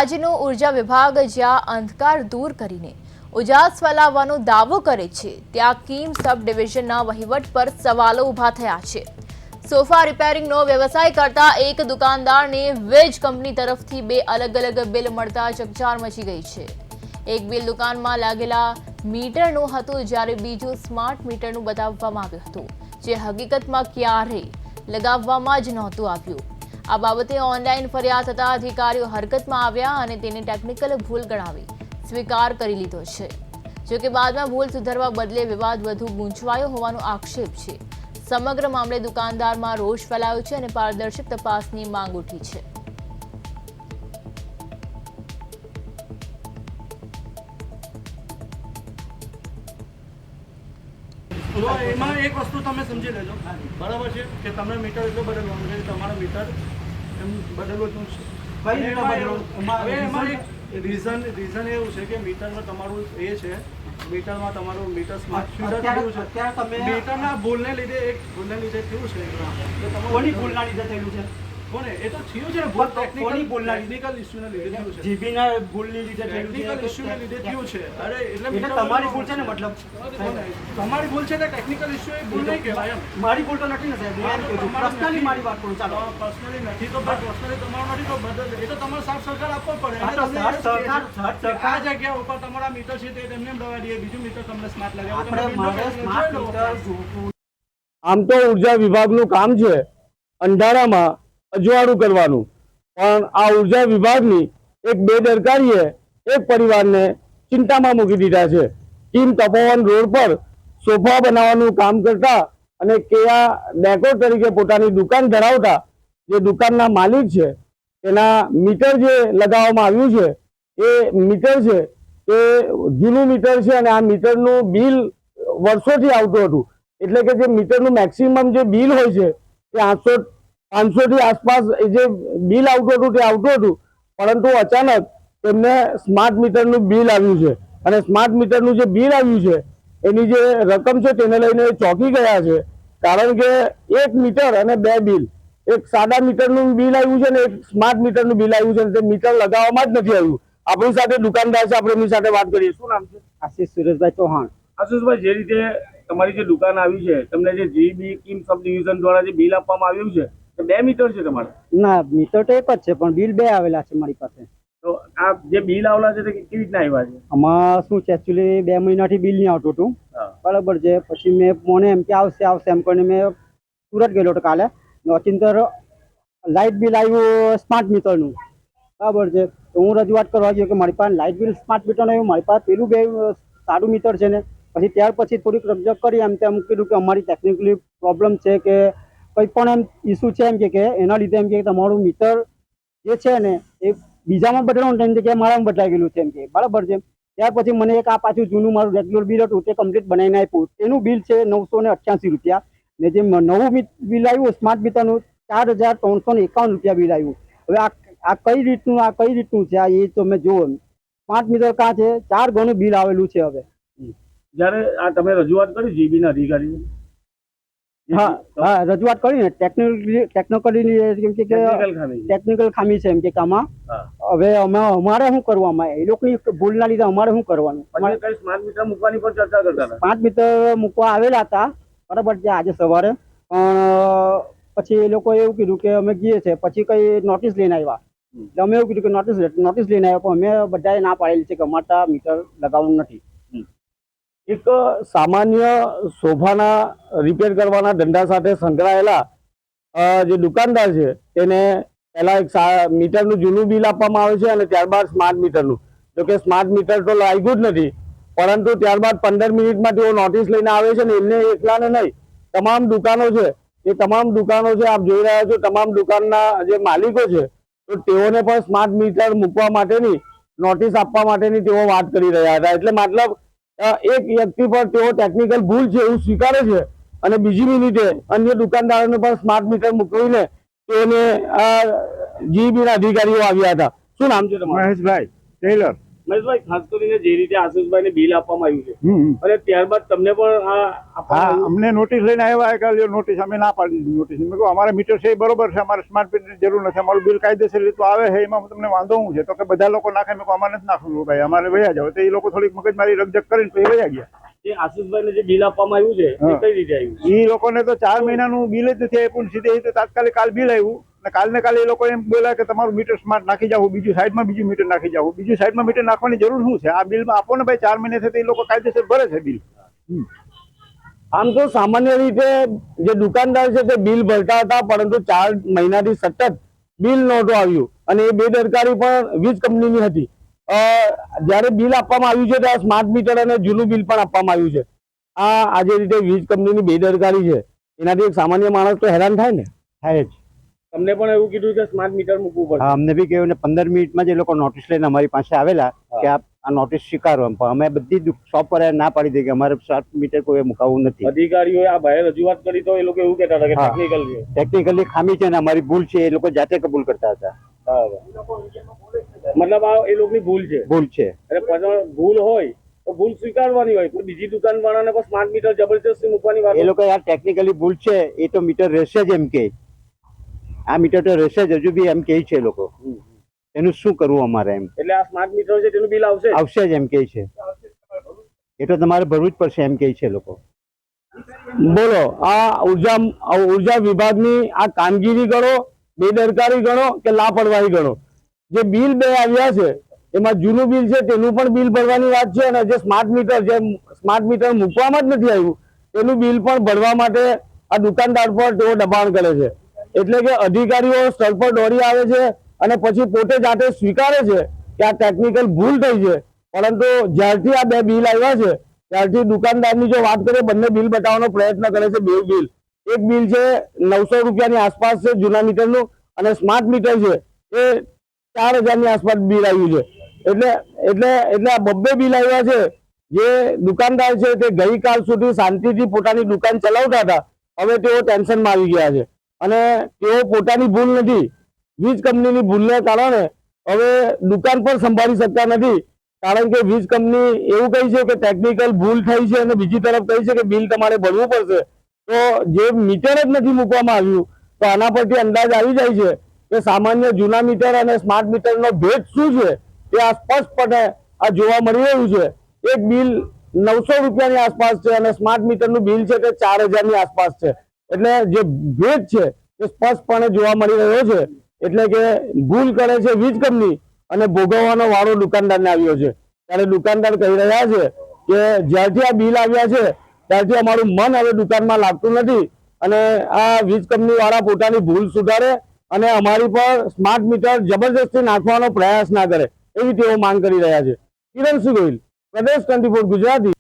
રાજ્યનો ઉર્જા વિભાગ જ્યાં અંધકાર દૂર કરીને ઉજાસ ફેલાવવાનો દાવો કરે છે, ત્યાં કીમ સબ ડિવિઝનના વહીવટ પર સવાલો ઊભા થયા છે। સોફા રિપેરિંગનો વ્યવસાય કરતા એક દુકાનદારને વીજ કંપની તરફથી બે અલગ અલગ બિલ મળતા ચકચાર મચી ગઈ છે। એક બિલ દુકાનમાં લાગેલા મીટરનું હતું, જ્યારે બીજું સ્માર્ટ મીટરનું બતાવવામાં આવ્યું હતું, જે હકીકતમાં ક્યારેય લગાવવામાં જ નહોતું આવ્યું। આ બાબતે ઓનલાઈન ફરિયાદ થતા અધિકારીઓ હરકતમાં આવ્યા અને તેને ટેકનિકલ ભૂલ ગણાવી સ્વીકાર કરી લીધો છે। જોકે બાદમાં ભૂલ સુધારવા બદલે વિવાદ વધુ ગૂંચવાયો હોવાનો આક્ષેપ છે। સમગ્ર મામલે દુકાનદારમાં રોષ ફેલાયો છે અને પારદર્શક તપાસની માંગ ઉઠી છે। એમાં એક વસ્તુ તમે સમજી લેજો, બરાબર છે કે તમને મીટર એટલું બદલવાનું છે, તમારા મીટર એમ બદલવું છે। એમાં એક રીઝન એવું છે કે મીટરમાં તમારું એ છે, મીટરમાં તમારું મીટર સ્માર્ટ મીટર થયું છે। મીટરના ભૂલને લીધે થયું છે, કોની ભૂલના લીધે થયેલું છે? કોને એ તો થયું છે ને, ભૂલ ટેકનિકલ ઇશ્યુના લીધે થયું છે। જીબીના ભૂલની લીધે થયેલું છે, ટેકનિકલ ઇશ્યુના લીધે થયું છે। અરે એટલે તમારી ભૂલ છે ને, મતલબ તમારી ભૂલ છે ને, ટેકનિકલ ઇશ્યુ એ ભૂલ નહીં કહેવાય એમ। મારી ભૂલ તો નથી ને સાહેબ, હું એમ કહું છું પર્સનલી મારી વાત કરું। ચાલો પર્સનલી નથી તો પર્સનલી તમારું નથી તો બદલ એ તો તમારે સાથ સહકાર આપવો પડે। આ તો આ જગ્યા ઉપર તમારા મીટર છે તે તેમને દવા દઈએ, બીજું મીટર તમને સ્માર્ટ લાગે। આપણે મારે સ્માર્ટ મીટર જોવું। આમ તો ઉર્જા વિભાગનું કામ છે અંધારામાં અજવાળું કરવાનું, પણ આ ઉર્જા વિભાગની એક બેદરકારીએ એક પરિવારને ચિંતામાં મૂકી દીધા છે। કિમ તપોવન રોડ પર સોફા બનાવવાનું કામ કરતા અને કેયા ડેકોર તરીકે પોતાની દુકાન ધરાવતા જે દુકાનના માલિક છે, તેના મીટર જે લગાવવામાં આવ્યું છે એ મીટર છે એ જૂનું મીટર છે અને આ મીટરનું બિલ વર્ષોથી આવતું હતું। એટલે કે જે મીટરનું મેક્સિમમ જે બિલ હોય છે તે 500 થી આસપાસ જે બિલ આવતું હતું તે આવતું હતું, પરંતુ અચાનક તેમને સ્માર્ટ મીટરનું બિલ આવ્યું છે અને સ્માર્ટ મીટરનું જે બિલ આવ્યું છે એની જે રકમ છે તેને લઈને ચોંકી ગયા છે। કારણ કે એક મીટર અને બે બિલ, એક સાદા મીટરનું બિલ આવ્યું છે અને એક સ્માર્ટ મીટરનું બિલ આવ્યું છે, તે મીટર લગાવવામાં જ નથી આવ્યું। આપણી સાથે દુકાનદાર છે, આપણે એમની સાથે વાત કરીએ। શું નામ છે? આશીષ સુરેશભાઈ ચૌહાણ। આશીષભાઈ, જે રીતે તમારી જે દુકાન આવી છે, તમને જે જીબી કિમ સબ ડિવિઝન દ્વારા જે બિલ આપવામાં આવ્યું છે, તો 2 મીટર છે તમારે? ના, મીટર તો એક જ છે, પણ બિલ બે આવેલા છે મારી પાસે। તો આ જે બિલ આવેલા છે તે કેવી રીતના આવ્યા છે? આમાં શું છે, એકચ્યુઅલી 2 મહિનાથી બિલ નહીં આવતું હતું, બરાબર છે। પછી મેં મને એમ કે આવશે એમ કરીને મેં સુરત ગયેલો હતો કાલે, ઓચિંતર લાઇટ બિલ આવ્યું સ્માર્ટ મીટરનું, બરાબર છે। તો હું રજૂઆત કરવા ગયો કે મારી પાસે લાઇટ બિલ સ્માર્ટ મીટર આવ્યું, મારી પાસે પેલું બે સારું મીટર છે ને। પછી ત્યાર પછી થોડીક રજૂઆત કરી, એમ તેમ કીધું કે અમારી ટેકનિકલી પ્રોબ્લેમ છે કે કંઈ પણ એમ ઇસ્યુ છે, એમ કે એના લીધે એમ કે તમારું મીટર જે છે ને એ બીજામાં બદલાવાનું એમ કે મારામાં બદલાઈ ગયેલું છે એમ કે, બરાબર છે। ત્યાર પછી મને એક આ પાછું જૂનું મારું રેગ્યુલર બિલ હતું તે કમ્પ્લીટ બનાવીને આપ્યું, તેનું બિલ છે 988 રૂપિયા, ને જે નવું બિલ આવ્યું સ્માર્ટ મીટરનું 4351 રૂપિયા બિલ આવ્યું। હવે આ કઈ રીતનું છે, આ એ તો મેં જુઓ, સ્માર્ટ મીટર કાં છે 4 ગણું બિલ આવેલું છે। હવે જ્યારે આ તમે રજૂઆત કરી જીબી ના અધિકારી? હા, રજૂઆત કરીને ટેકનિકલી કેમ કે ટેકનિકલ ખામી છે એમ કે આમાં। હવે અમારે શું કરવું, એ લોકોની ભૂલના લીધે અમારે શું કરવાનું? સ્માર્ટ મીટર મૂકવાની પણ ચર્ચા કરતા હતા? સ્માર્ટ મીટર મૂકવા આવેલા હતા, બરાબર છે, આજે સવારે, પણ પછી એ લોકો એવું કીધું કે અમે જઈએ છે, પછી કઈ નોટિસ લઈને આવ્યા। એટલે અમે એવું કીધું કે નોટિસ લઈને આવ્યા, પણ અમે બધાએ ના પાડેલી છે કે અમારા મીટર લગાવવાનું નથી। એક સામાન્ય સોફાના રિપેર કરવાના ધંધા સાથે સંકળાયેલા જે દુકાનદાર છે તેને પહેલા એક મીટરનું જૂનું બિલ આપવામાં આવે છે અને ત્યારબાદ સ્માર્ટ મીટરનું। જોકે સ્માર્ટ મીટર તો લાગ્યું જ નથી, પરંતુ ત્યારબાદ 15 મિનિટમાં તેઓ નોટિસ લઈને આવે છે અને એમને એકલાને નહીં, તમામ દુકાનો છે એ તમામ દુકાનો છે, આપ જોઈ રહ્યા છો, તમામ દુકાનના જે માલિકો છે તો તેઓને પણ સ્માર્ટ મીટર મૂકવા માટેની નોટિસ આપવા માટેની તેઓ વાત કરી રહ્યા હતા। એટલે મતલબ એક વ્યક્તિ પર તેઓ ટેકનિકલ ભૂલ છે એવું સ્વીકારે છે અને બીજી મિનિટે અન્ય દુકાનદારોને પણ સ્માર્ટ મીટર મૂકવીને તેઓને જીબીના અધિકારીઓ આવ્યા હતા। શું નામ છે તમારું? મહેશભાઈ ટેલર। મહેશભાઈ, ખાસ કરીને જે રીતે આશીષભાઈને બિલ આપવામાં આવ્યું છે અને ત્યારબાદ તમને પણ આ હા, આપવામાં આવ્યું. અમને નોટિસ લઈને આવ્યા કે લ્યો નોટિસ, અમે ના પાડી દીધી નોટિસ. મેં કહ્યું અમારા મીટર છે એ બરોબર છે, અમારે સ્માર્ટ મીટરની જરૂર નથી, અમારું બિલ કાયદેસર રીતે આવે છે, એમાં તમને વાંધો શું છે? તો કે બધા લોકો નાખે. મેં કહ્યું અમારે નથી નાખવું ભાઈ, અમારે વયા જાવ. તો એ લોકો થોડીક મગજમારી રકજક કરીને પછી વયા ગયા. જે આશીષભાઈને જે બિલ આપવામાં આવ્યું છે એ કઈ રીતે આવ્યું? એ લોકોને તો 4 મહિનાનું બિલ જ નથી આપ્યું. સીધે સીધે તાત્કાલિક કાલ બિલ આવ્યું અને કાલ ને કાલે એ લોકો એમ બોલ્યા કે તમારું મીટર સ્માર્ટ નાખી જાવ, બીજું સાઈડમાં બીજું મીટર નાખી જાવ. બીજું સાઈડમાં મીટર નાખવાની જરૂર શું છે? આ બિલમાં આપો ને ભાઈ, 4 મહિને થતા એ લોકો કાયદેસર ભરે છે બિલ. આમ તો સામાન્ય રીતે જે દુકાનદાર છે તે બિલ ભરતા હતા, પરંતુ 4 મહિનાથી સતત બિલ નહોતું આવ્યું અને એ બેદરકારી પણ વીજ કંપનીની હતી. જ્યારે બિલ આપવામાં આવ્યું છે ત્યારે સ્માર્ટ મીટર અને જૂનું બિલ પણ આપવામાં આવ્યું છે. આ જે રીતે વીજ કંપનીની બેદરકારી છે એનાથી એક સામાન્ય માણસ તો હેરાન થાય ને. થાય જ. તમને પણ એવું કીધું કે સ્માર્ટ મીટર મૂકવું પડશે? હા, અમને બી કહ્યું ને 15 મિનિટમાં જ એ લોકો નોટિસ લઈને અમારી પાસે આવેલા કે આ નોટિસ સ્વીકારો એમ. પણ અમે બધી શોપ પર ના પાડી દઈએ કે અમારે સ્માર્ટ મીટર કોઈ મુકાવવું નથી. અધિકારીઓએ આ ભાઈ રજૂઆત કરી તો એ લોકો એવું કહેતા હતા કે હા. ટેકનિકલ છે. ટેકનિકલી ખામી છે ને અમારી ભૂલ છે, એ લોકો જાતે કબૂલ કરતા હતા. મતલબ આ એ લોકોની ભૂલ છે. ભૂલ છે. અને પછી ભૂલ હોય તો ભૂલ સ્વીકારવાની હોય. કોઈ બીજી દુકાન વાળાને પણ સ્માર્ટ મીટર જબરજસ્તી મૂકવાની વાત. એ લોકો યાર ટેકનિકલી ભૂલ છે, એ તો મીટર રહેશે જ એમ કે. આ મીટર તો રહેશે જ, હજુ બી એમ કે છે એ લોકો. એનું શું કરવું અમારે એમ? એટલે આ સ્માર્ટ મીટર છે તેનું બિલ આવશે. આવશે જ એમ કે છે. એ તો તમારે ભરવું જ પડશે એમ કે છે લોકો. બોલો, આ ઉર્જા વિભાગની આ કામગીરી ગણો, બેદરકારી ગણો કે લાપરવાહી ગણો. જે બિલ બે આવ્યા છે એમાં જૂનું બિલ છે તેનું પણ બિલ ભરવાની વાત છે અને જે સ્માર્ટ મીટર મૂકવામાં જ નથી આવ્યું તેનું બિલ પણ ભરવા માટે આ દુકાનદાર પર તેઓ દબાણ કરે છે. એટલે કે અધિકારીઓ સ્થળ પર દોડી આવે છે અને પછી પોતે જાતે સ્વીકારે છે કે આ ટેકનિકલ ભૂલ થઈ છે. પરંતુ જ્યારથી આ બે બિલ આવ્યા છે ત્યારથી દુકાનદારની જો વાત કરીએ, બંને બિલ બતાવવાનો પ્રયત્ન કરે છે. બે બિલ, એક બિલ છે 900 રૂપિયાની આસપાસ છે જૂના મીટરનું અને સ્માર્ટ મીટર છે એ 4000 ની આસપાસ બિલ આવ્યું છે. એટલે આ બબ્બે બિલ આવ્યા છે. જે દુકાનદાર છે તે ગઈકાલ સુધી શાંતિથી પોતાની દુકાન ચલાવતા હતા, હવે તેઓ ટેન્શનમાં આવી ગયા છે અને તેઓ પોતાની ભૂલ નથી, વીજ કંપનીની ભૂલને કારણે હવે દુકાન પણ સંભાળી શકતા નથી. કારણ કે વીજ કંપની એવું કહી છે કે ટેકનિકલ ભૂલ થઈ છે અને બીજી તરફ કહી છે કે બિલ તમારે ભરવું પડશે. તો જે મીટર જ નથી મૂકવામાં આવ્યું તો આના પરથી અંદાજ આવી જાય છે કે સામાન્ય જૂના મીટર અને સ્માર્ટ મીટરનો ભેદ શું છે તે આ સ્પષ્ટપણે આ જોવા મળી રહ્યું છે. એક બિલ 900 રૂપિયાની આસપાસ છે અને સ્માર્ટ મીટરનું બિલ છે તે 4000 ની આસપાસ છે. એટલે જે ભેદ છે તે સ્પષ્ટપણે જોવા મળી રહ્યો છે. એટલે કે ભૂલ કરે છે વીજ કંપની અને ભોગવવાનો વાળો દુકાનદારને આવ્યો છે. ત્યારે દુકાનદાર કહી રહ્યા છે કે જ્યારથી આ બિલ આવ્યા છે ત્યારથી અમારું મન હવે દુકાનમાં લાગતું નથી અને આ વીજ કંપની વાળા પોતાની ભૂલ સુધારે અને અમારી પર સ્માર્ટ મીટર જબરજસ્તી નાખવાનો પ્રયાસ ના કરે, એવી તેઓ માંગ કરી રહ્યા છે. કિરણ ગોહિલ, પ્રદેશ 24 ગુજરાતી.